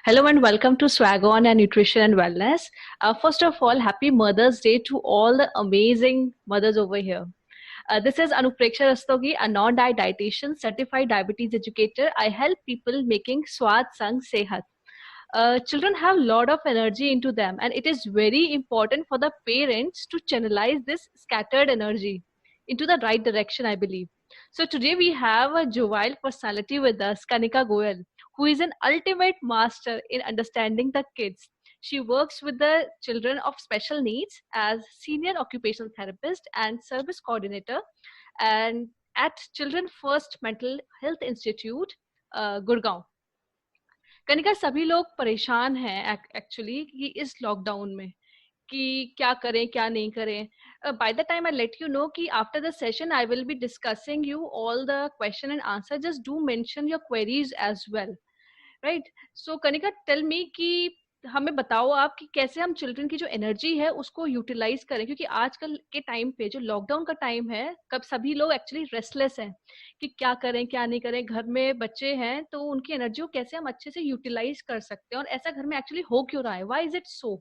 Hello and welcome to Swag On and Nutrition and Wellness. First of all, happy Mother's Day to all the amazing mothers over here. This is Anupreksha Rastogi, a non-diet dietitian, certified diabetes educator. I help people making Swad Sang Sehat. Children have a lot of energy into them, and it is very important for the parents to channelize this scattered energy into the right direction, I believe. So today we have a jovial personality with us, Kanika Goyal, who is an ultimate master in understanding the kids. She works with the children of special needs as senior occupational therapist and service coordinator, and at Children First Mental Health Institute, Gurgaon. Kanika सभी लोग परेशान हैं actually कि इस lockdown में कि क्या करें क्या नहीं करें by the time I let you know कि after the session I will be discussing you all the question and answer just do mention your queries as well right so Kanika tell me कि हमें बताओ आप कि कैसे हम children की जो एनर्जी है उसको यूटिलाइज करें क्योंकि आजकल के टाइम पे जो लॉकडाउन का टाइम है कब सभी लोग एक्चुअली रेस्टलेस हैं कि क्या करें क्या नहीं करें घर में बच्चे हैं तो उनकी एनर्जी को कैसे हम अच्छे से यूटिलाइज कर सकते हैं और ऐसा घर में एक्चुअली हो क्यों रहा है why is it so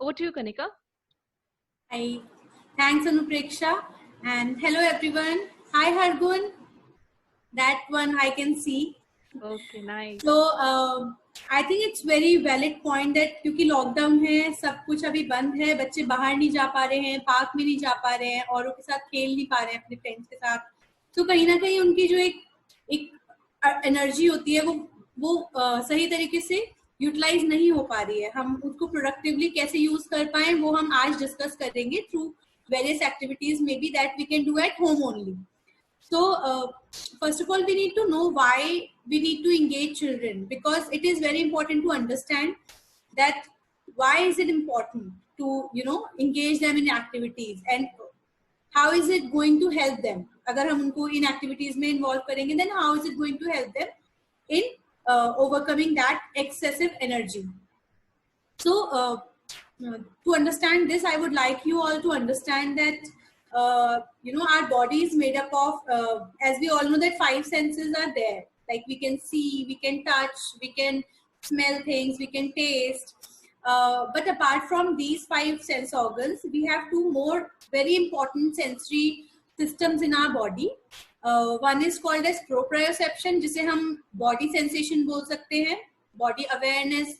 over to you Kanika Hi, thanks Anupreksha and hello everyone. Hi Hargun, that one I can see. Okay, nice. So I think it's very valid point that क्योंकि lockdown है सब कुछ अभी बंद है बच्चे बाहर नहीं जा पा रहे हैं पार्क में नहीं जा पा रहे हैं औरों के साथ खेल नहीं पा रहे हैं अपने फ्रेंड्स के साथ तो कहीं ना कहीं उनकी जो एक एनर्जी होती है वो सही तरीके से यूटिलाइज नहीं हो पा रही है हम उसको प्रोडक्टिवली कैसे यूज कर पाए वो हम आज डिस्कस करेंगे through various activities maybe that we can do at home only So, first of all, we need to know why we need to engage children because it is very important to understand that why is it important to, engage them in activities and how is it going to help them. अगर हम उनको इन activities में involve करेंगे, then how is it going to help them in overcoming that excessive energy. So, to understand this, I would like you all to understand that our body is made up of as we all know that 5 senses are there like we can see we can touch we can smell things we can taste but apart from these 5 sense organs we have 2 more very important sensory systems in our body one is called as proprioception जिसे हम body sensation बोल सकते हैं body awareness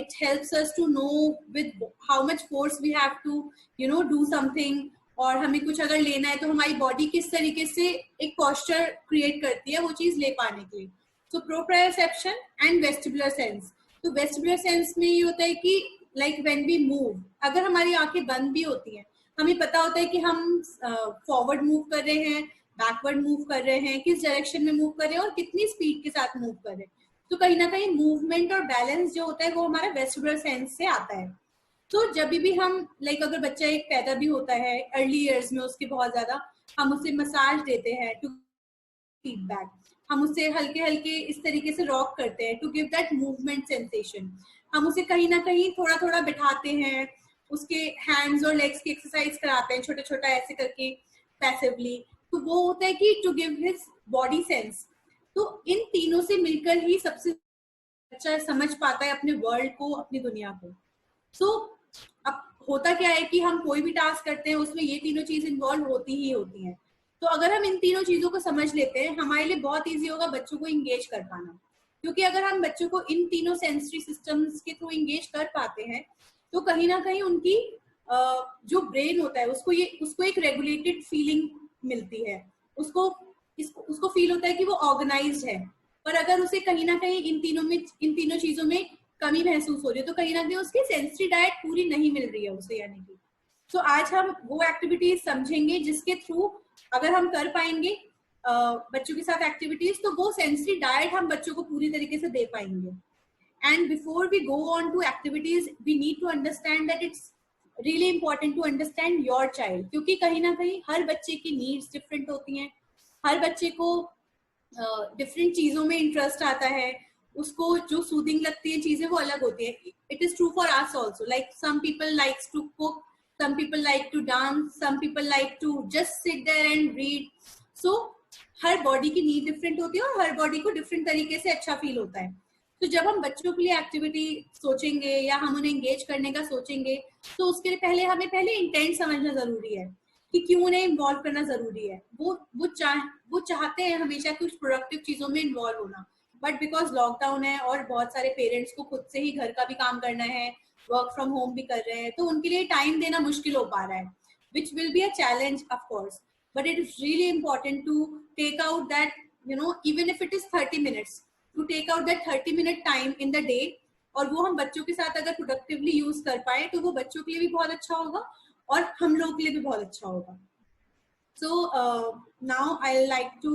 it helps us to know with how much force we have to do something और हमें कुछ अगर लेना है तो हमारी बॉडी किस तरीके से एक पोस्चर क्रिएट करती है वो चीज ले पाने के लिए सो प्रोप्रायोसेप्शन एंड वेस्टिबुलर सेंस तो वेस्टिबुलर सेंस में ये होता है कि लाइक व्हेन वी मूव अगर हमारी आंखें बंद भी होती हैं हमें पता होता है कि हम फॉरवर्ड मूव कर रहे हैं बैकवर्ड मूव कर रहे हैं किस डायरेक्शन में मूव कर रहे हैं और कितनी स्पीड के साथ मूव कर रहे हैं तो कहीं ना कहीं मूवमेंट और बैलेंस जो होता है वो हमारा वेस्टिबुलर सेंस से आता है तो जब भी हम लाइक अगर बच्चा एक पैदा भी होता है अर्ली इयर्स में उसके बहुत ज्यादा हम उसे मसाज देते हैं टू फीडबैक हम उसे हल्के हल्के इस तरीके से रॉक करते हैं to give that movement sensation हम उसे कहीं ना कहीं थोड़ा थोड़ा बिठाते हैं उसके हैंड्स और लेग्स की एक्सरसाइज कराते हैं छोटा छोटा ऐसे करके पैसिवली तो वो होता है कि to give his body sense तो इन तीनों से मिलकर ही सबसे बच्चा समझ पाता है अपने वर्ल्ड को अपनी दुनिया को सो अब होता क्या है कि हम कोई भी टास्क करते हैं उसमें ये तीनों चीज इन्वॉल्व होती ही होती हैं तो अगर हम इन तीनों चीजों को समझ लेते हैं हमारे लिए बहुत इजी होगा बच्चों को इंगेज कर पाना क्योंकि अगर हम बच्चों को इन तीनों सेंसरी सिस्टम्स के थ्रू इंगेज कर पाते हैं तो कहीं ना कहीं उनकी जो ब्रेन होता है उसको एक रेगुलेटेड फीलिंग मिलती है उसको फील होता है कि वो ऑर्गेनाइज्ड है पर अगर उसे कहीं ना कहीं इन तीनों चीजों में कमी महसूस हो रही है तो कहीं ना कहीं उसकी सेंसरी डाइट पूरी नहीं मिल रही है उसे यानी कि तो आज हम वो एक्टिविटीज समझेंगे जिसके थ्रू अगर हम कर पाएंगे बच्चों के साथ एक्टिविटीज तो वो सेंसरी डाइट हम बच्चों को पूरी तरीके से दे पाएंगे and before we go on to activities we need to understand that it's really important to understand your child क्योंकि कहीं ना कहीं हर बच्चे की नीड्स डिफरेंट होती हैं हर बच्चे को डिफरेंट चीजों में इंटरेस्ट आता है उसको जो सूदिंग लगती है चीजें वो अलग होती है it is true for us also like some people likes to cook some people like to dance some people like to just sit there and read so हर बॉडी की नीड डिफरेंट होती है और हर बॉडी को different तरीके से अच्छा feel होता है तो जब हम बच्चों के लिए एक्टिविटी सोचेंगे या हम उन्हें एंगेज करने का सोचेंगे, तो उसके लिए हमें पहले इंटेंट समझना जरूरी है कि क्यों उन्हें इन्वॉल्व करना जरूरी है। वो चाहते हैं हमेशा कुछ प्रोडक्टिव चीजों में इन्वॉल्व होना, बट बिकॉज लॉकडाउन है और बहुत सारे पेरेंट्स को खुद से ही घर का भी काम करना है, वर्क फ्रॉम होम भी कर रहे हैं, तो उनके लिए टाइम देना मुश्किल हो पा रहा है, which will be a challenge of course, but it is really important to take out that, even if it is 30 minutes, to take out that 30-minute time in the day, और वो हम बच्चों के साथ अगर प्रोडक्टिवली यूज कर पाए तो वो बच्चों के लिए भी बहुत अच्छा होगा और हम लोगों के लिए भी बहुत अच्छा होगा। So now I like to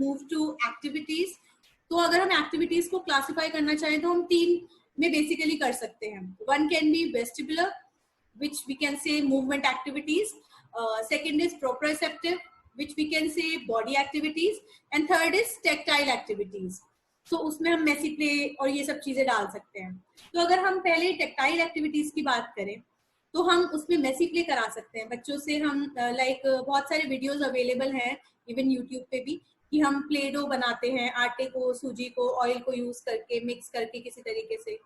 move to activities. तो अगर हम एक्टिविटीज को क्लासिफाई करना चाहें तो हम 3 में बेसिकली कर सकते हैं। One can be vestibular, which we can say movement activities. Second is proprioceptive, which we can say body activities. And third is tactile activities. So उसमें हम मेसी प्ले और ये सब चीजें डाल सकते हैं। तो अगर हम पहले टेक्टाइल एक्टिविटीज की बात करें तो हम उसमें मेसी प्ले करा सकते हैं बच्चों से। हम बहुत सारे वीडियोस अवेलेबल हैं इवन यूट्यूब पे भी, कि हम प्ले डो बनाते हैं, आटे को, सूजी को, ऑयल को यूज करके मिक्स करके किसी तरीके से।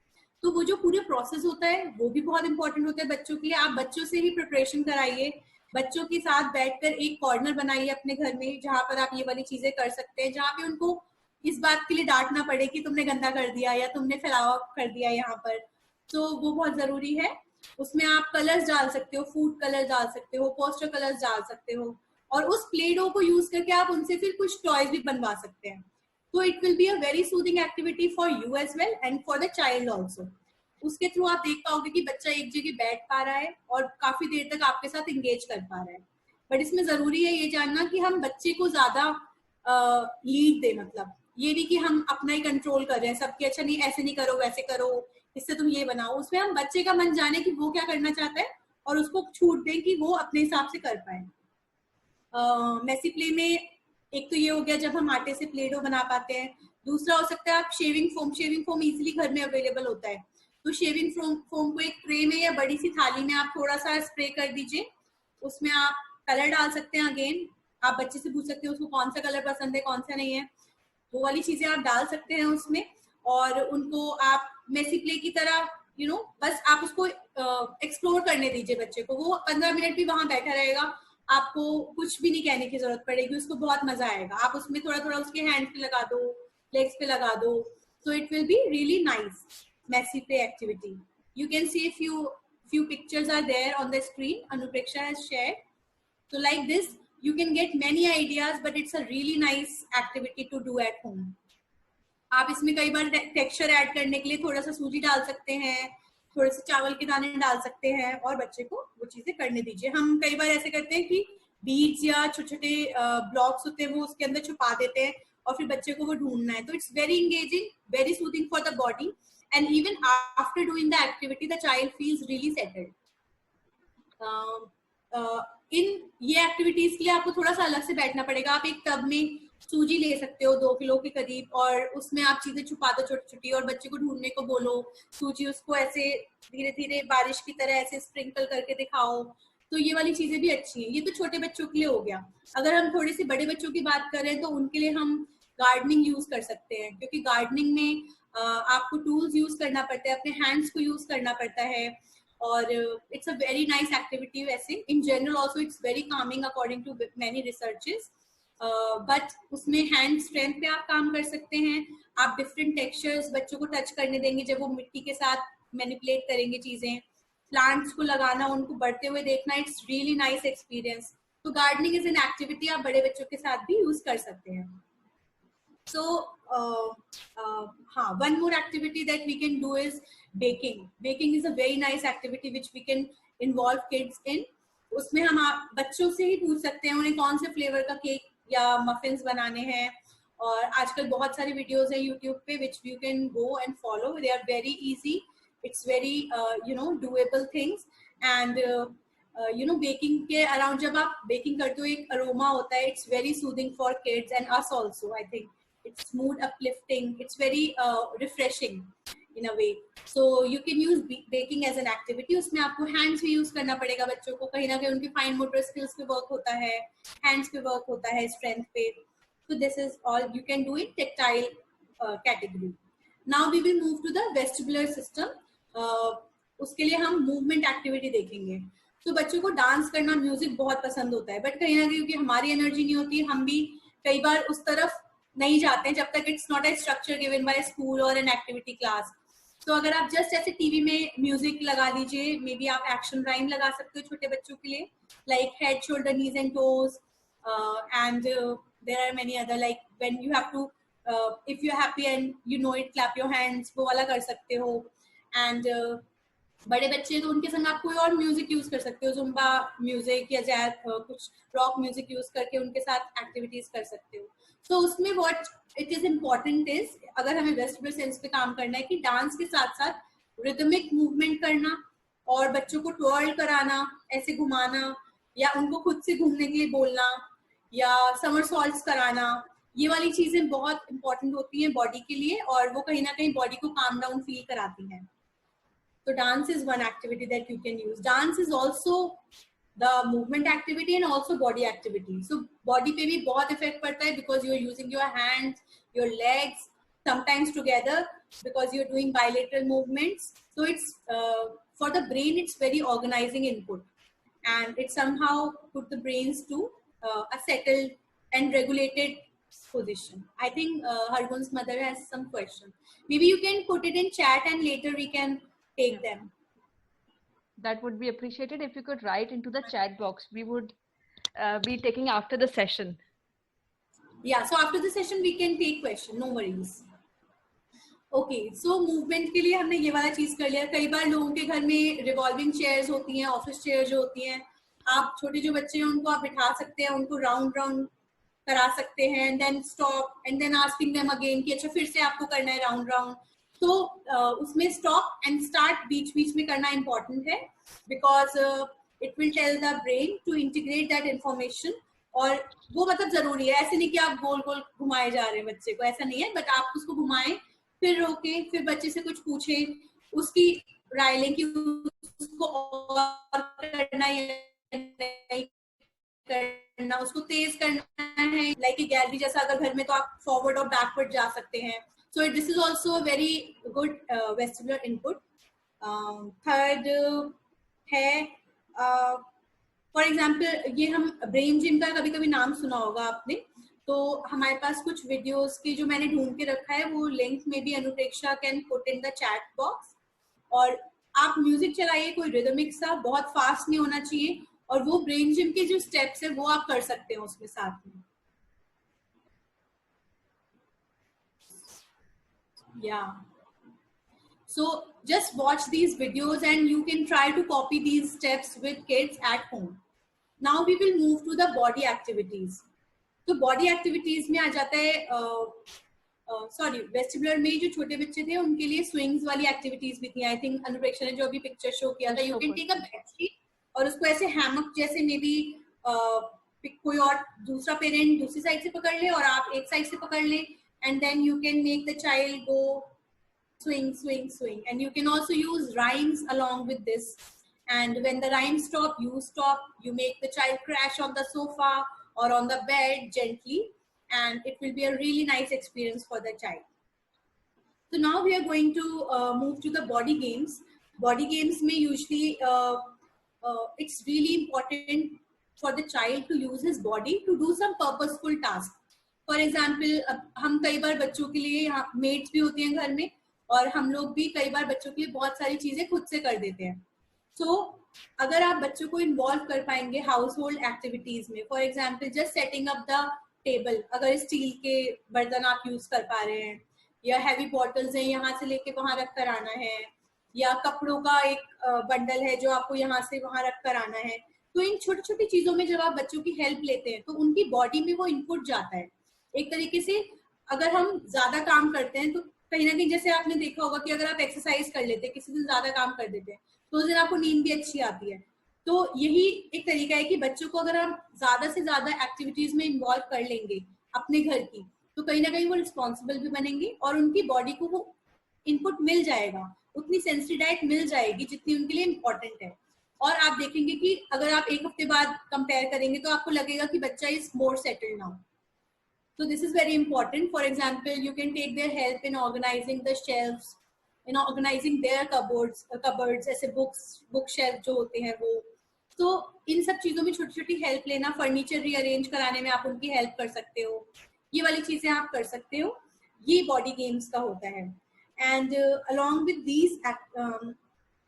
तो वो जो पूरे प्रोसेस होता है वो भी बहुत इंपॉर्टेंट होता है बच्चों के लिए। आप बच्चों से ही प्रिपरेशन कराइए, बच्चों के साथ बैठकर एक कॉर्नर बनाइए अपने घर में जहां पर आप ये वाली चीजें कर सकते हैं, जहाँ पे उनको इस बात के लिए डांटना पड़े कि तुमने गंदा कर दिया या तुमने फैलावा कर दिया यहाँ पर। तो वो बहुत जरूरी है। उसमें आप कलर्स डाल सकते हो, फूड कलर डाल सकते हो, पोस्टर कलर्स डाल सकते हो, और उस प्ले डो को यूज करके आप उनसे फिर कुछ टॉयज भी बनवा सकते हैं। तो it will be a very soothing activity for you as well and for the child also. उसके थ्रू आप देख पाओगे कि बच्चा एक जगह बैठ पा रहा है और काफी देर तक आपके साथ एंगेज कर पा रहा है। बट इसमें जरूरी है ये जानना कि हम बच्चे को ज्यादा लीड दें, मतलब ये नहीं कि हम अपना ही कंट्रोल कर रहे हैं सबके, अच्छा नहीं ऐसे नहीं करो वैसे करो, इससे तुम ये बनाओ। उसमें हम बच्चे का मन जाने कि वो क्या करना चाहता है और उसको छूट दें कि वो अपने हिसाब से कर पाए। मेसी प्ले में एक तो ये हो गया जब हम आटे से प्ले डो बना पाते हैं। दूसरा हो सकता है आप शेविंग फोम इजिली घर में अवेलेबल होता है, तो शेविंग फोम को एक ट्रे में या बड़ी सी थाली में आप थोड़ा सा स्प्रे कर दीजिए। उसमें आप कलर डाल सकते हैं। अगेन आप बच्चे से पूछ सकते हैं उसको कौन सा कलर पसंद है कौन सा नहीं है, वो वाली चीजें आप डाल सकते हैं उसमें, और उनको आप मेसी प्ले की तरह बस आप उसको एक्सप्लोर करने दीजिए बच्चे को। वो 15 मिनट भी वहां बैठा रहेगा, आपको कुछ भी नहीं कहने की जरूरत पड़ेगी, उसको बहुत मजा आएगा। आप उसमें थोड़ा थोड़ा उसके हैंड पे लगा दो, लेग्स पे लगा दो, so it will be really nice messy play activity. You can see few pictures are there on the screen Anupreksha has shared. So like this you can get many ideas, but it's a really nice activity to do at home. आप इसमें कई बार texture add करने के लिए थोड़ा सा सूजी डाल सकते हैं, थोड़े से चावल के दाने डाल सकते हैं, और बच्चे को वो चीजें करने दीजिए। हम कई बार ऐसे करते हैं कि बीड्स या छोटे छोटे ब्लॉक्स होते हैं वो उसके अंदर छुपा देते हैं और फिर बच्चे को वो ढूंढना है। तो it's very engaging, very soothing for the body, and even after doing the activity the child feels really settled. In ये एक्टिविटीज के लिए आपको थोड़ा सा अलग से बैठना पड़ेगा। आप एक टब में सूजी ले सकते हो 2 किलो के करीब, और उसमें आप चीजें छुपा दो छोटी छोटी, और बच्चे को ढूंढने को बोलो। सूजी उसको ऐसे धीरे धीरे बारिश की तरह ऐसे स्प्रिंकल करके दिखाओ। तो ये वाली चीजें भी अच्छी हैं। ये तो छोटे बच्चों के लिए हो गया। अगर हम थोड़े से बड़े बच्चों की बात करें तो उनके लिए हम गार्डनिंग यूज कर सकते हैं, क्योंकि गार्डनिंग में आपको टूल्स यूज करना पड़ता है, अपने हैंड्स को यूज करना पड़ता है, और it's a very nice activity. वैसे in general also it's very calming according to many researches, but उसमें हैंड स्ट्रेंथ पे आप काम कर सकते हैं। आप डिफरेंट टेक्सचर्स बच्चों को टच करने देंगे जब वो मिट्टी के साथ मैनिपुलेट करेंगे चीजें। प्लांट्स को लगाना, उनको बढ़ते हुए देखना, इट्स रियली नाइस एक्सपीरियंस। तो गार्डनिंग इज एन एक्टिविटी आप बड़े बच्चों के साथ भी यूज कर सकते हैं। So one more activity that we can do is baking. Baking is a very nice activity which we can involve kids in. उसमें हम आप बच्चों से ही पूछ सकते हैं उन्हें कौन से फ्लेवर का केक या मफिन्स बनाने हैं, और आजकल बहुत सारी वीडियोस हैं यूट्यूब पे which you can go and follow. They are very easy. It's very doable things, and baking के अराउंड जब आप बेकिंग करते हो एक अरोमा होता है, it's very soothing for kids and us also. I think it's mood uplifting, it's very refreshing in a way. So you can use baking as an activity. उसमें आपको hands भी use करना पड़ेगा बच्चों को, कहीं ना कहीं उनके fine motor skills पे work होता है, hands पे work होता है, strength पे। So this is all you can do in tactile category. Now we will move to the vestibular system. उसके लिए हम मूवमेंट एक्टिविटी देखेंगे। तो बच्चों को डांस करना, म्यूजिक बहुत पसंद होता है, बट कहीं ना कहीं क्योंकि हमारी एनर्जी नहीं होती, हम भी कई बार उस तरफ नहीं जाते हैं जब तक it's not a structure given by school और एन एक्टिविटी क्लास। तो अगर आप जस्ट ऐसे टीवी में म्यूजिक लगा लीजिए, मे बी आप एक्शन राइम लगा सकते हो छोटे बच्चों के लिए, like head, shoulder, knees and toes, and there are many other, like when you have to if you are happy and you know it, clap your hands, वो वाला कर सकते हो। एंड बड़े बच्चे तो उनके संग आप कोई और म्यूजिक यूज कर सकते हो, जुम्बा म्यूजिक या जैज, कुछ रॉक म्यूजिक यूज करके उनके साथ एक्टिविटीज कर सकते हो। तो उसमें what it is important is, अगर हमें वेस्टिबुलर सेंस पे काम करना है, कि डांस के साथ साथ रिदमिक मूवमेंट करना और बच्चों को ट्वर्ल कराना, ऐसे घुमाना, या उनको खुद से घूमने के लिए बोलना, या समरसॉल्ट्स कराना, ये वाली चीजें बहुत इंपॉर्टेंट होती हैं बॉडी के लिए, और वो कहीं ना कहीं बॉडी को काम डाउन फील कराती हैं। So dance is one activity that you can use. Dance is also the movement activity and also body activity. So body पे भी बहुत effect पड़ता है because you are using your hands, your legs, sometimes together because you're doing bilateral movements. So it's for the brain, it's very organizing input, and it somehow put the brains to a settled and regulated position. I think Hargun's mother has some question. Maybe you can put it in chat and later we can take them. That would be appreciated if you could write into the chat box. We would be taking after the session. Yeah, so after the session we can take question, no worries. Okay, so movement के लिए हमने ये वाला चीज कर लिया। कई बार लोगों के घर में रिवॉल्विंग चेयर्स होती हैं, ऑफिस चेयर जो होती हैं, आप छोटे जो बच्चे हैं उनको आप बिठा सकते हैं, उनको राउंड राउंड करा सकते हैं, and then stop and then asking them again कि अच्छा फिर से आपको करना है राउंड राउंड। तो उसमें स्टॉप एंड स्टार्ट बीच बीच में करना इम्पोर्टेंट है, because it will tell the brain to integrate that information, और वो मतलब जरूरी है। ऐसे नहीं कि आप गोल गोल घुमाए जा रहे हैं बच्चे को, ऐसा नहीं है, बट आप उसको घुमाएं, फिर रोके, फिर बच्चे से कुछ पूछें, उसकी राय लें कि उसको और करना या नहीं करना, उसको तेज करना है, लाइक गैलरी जैसा अगर घर में, तो आप फॉरवर्ड और बैकवर्ड जा सकते हैं। So this is also a very good vestibular input. Third है for example, ये हम ब्रेन जिम का कभी कभी नाम सुना होगा आपने, तो हमारे पास कुछ वीडियोस की जो मैंने ढूंढ के रखा है, वो लिंक में भी Anupreksha can put in the chat box. और आप म्यूजिक चलाइए, कोई रिदमिक सा, बहुत फास्ट नहीं होना चाहिए, और वो ब्रेन जिम के जो स्टेप्स है वो आप कर सकते हैं उसमें साथ में। Yeah, so just watch these videos and you can try to copy these steps with kids at home. Now we will move to the body activities. तो body activities में आ जाता है, सॉरी, वेस्टिबुलर में जो छोटे बच्चे थे उनके लिए स्विंग्स वाली एक्टिविटीज भी थी। आई थिंक अनुप्रेक्षा ने जो अभी पिक्चर शो किया था, you can take a bedsheet और उसको ऐसे हैमक जैसे, मे बी कोई और दूसरा पेरेंट दूसरी साइड से पकड़ ले और आप एक साइड से पकड़ ले, and then you can make the child go swing, swing, swing. And you can also use rhymes along with this. And when the rhymes stop, you make the child crash on the sofa or on the bed gently, and it will be a really nice experience for the child. So now we are going to move to the body games. Body games may usually, it's really important for the child to use his body to do some purposeful task. For example, हम कई बार बच्चों के लिए, mats भी होती हैं घर में, और हम लोग भी कई बार बच्चों के लिए बहुत सारी चीजें खुद से कर देते हैं। सो अगर आप बच्चों को इन्वॉल्व कर पाएंगे हाउस होल्ड एक्टिविटीज में, for example just setting up the table, अगर स्टील के बर्तन आप यूज कर पा रहे हैं, या हैवी बॉटल्स हैं यहाँ से लेके वहां रख कर आना है, या कपड़ों का एक बंडल है जो आपको यहाँ से वहां रख कर आना है, तो इन छोटी छोटी चीजों में जब आप बच्चों की हेल्प लेते हैं तो उनकी बॉडी में वो इनपुट जाता है। एक तरीके से अगर हम ज्यादा काम करते हैं तो कहीं ना कहीं, जैसे आपने देखा होगा कि अगर आप एक्सरसाइज कर लेते हैं, किसी दिन ज्यादा काम कर देते हैं, तो उस दिन आपको नींद भी अच्छी आती है। तो यही एक तरीका है कि बच्चों को अगर हम ज्यादा से ज्यादा एक्टिविटीज में इन्वॉल्व कर लेंगे अपने घर की, तो कहीं ना कहीं वो रिस्पॉन्सिबल भी बनेंगे और उनकी बॉडी को वो इनपुट मिल जाएगा, उतनी सेंसिटिव डाइट मिल जाएगी जितनी उनके लिए इम्पोर्टेंट है। और आप देखेंगे कि अगर आप एक हफ्ते बाद कंपेयर करेंगे तो आपको लगेगा कि बच्चा is more settled now. So this is very important. For example, you can take their help in organizing the shelves, in organizing their cupboards ऐसे book shelf जो होते हैं वो. तो इन सब चीजों में छोटी छोटी हेल्प लेना, फर्नीचर रीअरेंज कराने में आप उनकी हेल्प कर सकते हो, ये वाली चीजें आप कर सकते हो. ये बॉडी गेम्स का होता है. And along with these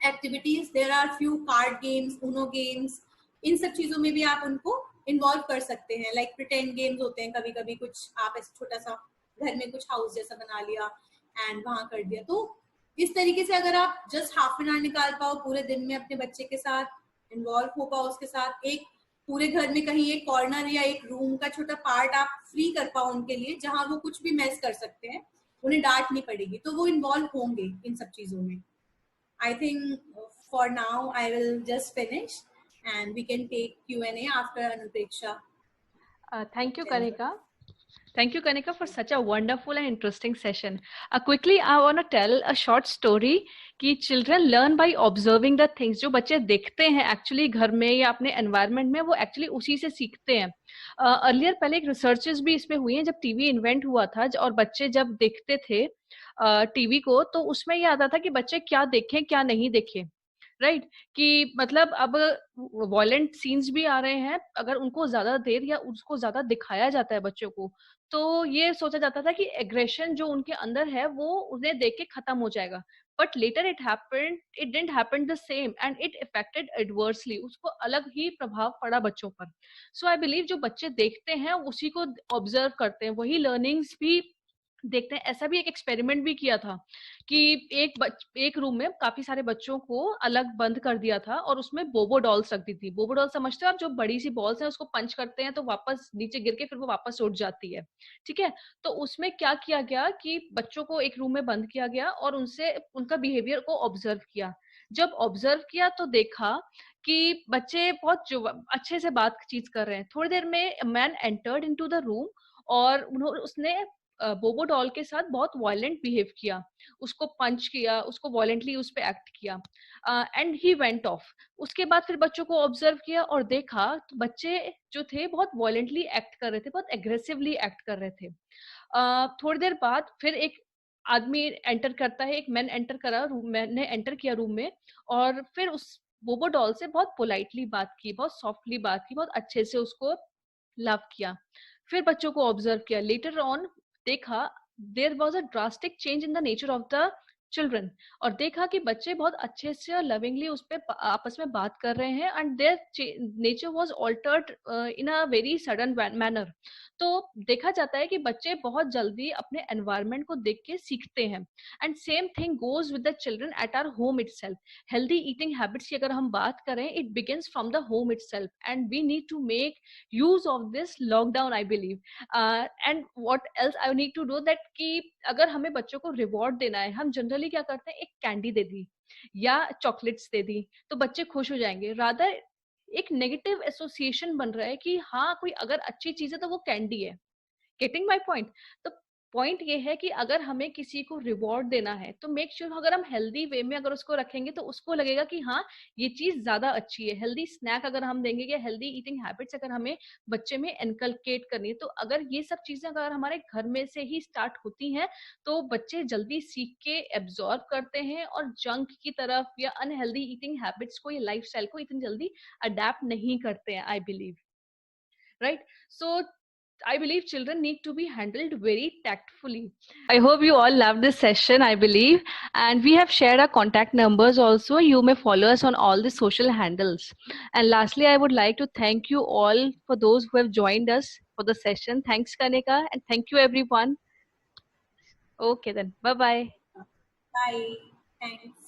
activities there are few card games, uno games. इन सब चीजों में भी आप उनको इन्वॉल्व कर सकते हैं. लाइक प्रिटेंड गेम्स होते हैं, कभी कभी कुछ आप ऐसे छोटा सा घर में कुछ हाउस जैसा बना लिया एंड वहां कर दिया. तो इस तरीके से अगर आप जस्ट हाफ एन आवर निकाल पाओ पूरे दिन में अपने बच्चे के साथ, इन्वॉल्व हो पाओ उसके साथ, एक पूरे घर में कहीं एक कॉर्नर या एक रूम का छोटा पार्ट आप फ्री कर पाओ उनके लिए, जहां वो कुछ भी मैस कर सकते हैं, उन्हें डांट नहीं पड़ेगी, तो वो इन्वॉल्व होंगे इन सब चीजों में. I think for now I will just finish and we can take Q&A after Anupreksha. Thank you, Kanika. Thank you, Kanika, for such a wonderful and interesting session. Quickly, I want to tell a short story कि children learn by observing the things. जो बच्चे देखते हैं actually घर में या अपने environment में, वो actually उसी से सीखते हैं. Earlier पहले एक researches भी इसमें हुई हैं जब TV invent हुआ था और बच्चे जब देखते थे टीवी को, तो उसमें ये आता था कि बच्चे क्या देखें क्या नहीं देखें. राइट कि मतलब अब वॉयलेंट सीन्स भी आ रहे हैं, अगर उनको ज्यादा देर या उसको ज्यादा दिखाया जाता है बच्चों को, तो ये सोचा जाता था कि एग्रेशन जो उनके अंदर है वो उन्हें देख के खत्म हो जाएगा. But later it didn't happen the same and it affected adversely. उसको अलग ही प्रभाव पड़ा बच्चों पर. सो आई बिलीव जो बच्चे देखते हैं उसी को ऑब्जर्व करते हैं, वही लर्निंग्स भी देखते हैं. ऐसा भी एक एक्सपेरिमेंट भी किया था कि एक रूम में काफी सारे बच्चों को अलग बंद कर दिया था और उसमें बोबो डॉल्स रख दी थी. बोबो डॉल समझते हो आप, जो बड़ी सी बॉल्स हैं उसको पंच करते हैं तो वापस नीचे गिर के फिर वो वापस उठ जाती है. ठीक है, तो उसमें क्या किया गया कि बच्चों को एक रूम में बंद किया गया और उनसे उनका बिहेवियर को ऑब्जर्व किया. जब ऑब्जर्व किया तो देखा कि बच्चे बहुत अच्छे से बातचीत कर रहे हैं. थोड़ी देर में man entered into the room और उसने बोबो डॉल के साथ बहुत वायलेंट बिहेव किया, उसको पंच किया, उसको वायलेंटली उस पे एक्ट किया एंड ही वेंट ऑफ. उसके बाद फिर बच्चों को ऑब्जर्व किया और देखा तो बच्चे जो थे बहुत वायलेंटली एक्ट कर रहे थे, बहुत एग्रेसिवली एक्ट कर रहे थे. थोड़ी देर बाद फिर एक आदमी एंटर करता है, एक मैन एंटर करा रूम, मैंने एंटर किया रूम में और फिर उस बोबो डॉल से बहुत पोलाइटली बात की, बहुत सॉफ्टली बात की, बहुत अच्छे से उसको लव किया. फिर बच्चों को ऑब्जर्व किया. लेटर ऑन देखा there was a drastic change in the nature of the children और देखा कि बच्चे बहुत अच्छे से और लविंगली उस पे आपस में बात कर रहे हैं and their nature was altered in a very sudden manner. तो देखा जाता है कि बच्चे बहुत जल्दी अपने एनवायरनमेंट को देख के सीखते हैं and same thing goes with the children at our home itself. Healthy eating habits की अगर हम बात करें, it begins from the home itself and we need to make use of this lockdown I believe. And what else I need to do that कि अगर हमें बच्चों को रिवॉर्ड देना है, हम जनरली क्या करते हैं, एक कैंडी दे दी या चॉकलेट्स दे दी तो बच्चे खुश हो जाएंगे. रादर एक नेगेटिव एसोसिएशन बन रहा है कि हाँ कोई अगर अच्छी चीज है तो वो कैंडी है. Getting my point? तो पॉइंट ये है कि अगर हमें किसी को रिवॉर्ड देना है तो मेक श्योर अगर हम हेल्दी वे में अगर उसको रखेंगे तो उसको लगेगा कि हाँ ये चीज ज्यादा अच्छी है. हेल्दी स्नैक अगर हम देंगे या हेल्दी ईटिंग हैबिट्स अगर हमें बच्चे में इनकलकेट करनी है, तो अगर ये सब चीजें अगर हमारे घर में से ही स्टार्ट होती हैं तो बच्चे जल्दी सीख के एब्जॉर्ब करते हैं और जंक की तरफ या अनहेल्दी ईटिंग हैबिट्स को या लाइफस्टाइल को इतनी जल्दी अडेप्ट नहीं करते हैं I believe. Right? So I believe children need to be handled very tactfully. I hope you all loved this session, I believe. And we have shared our contact numbers also. You may follow us on all the social handles. And lastly, I would like to thank you all for those who have joined us for the session. Thanks, Kanika. And thank you, everyone. Okay, then. Bye-bye. Bye. Thanks.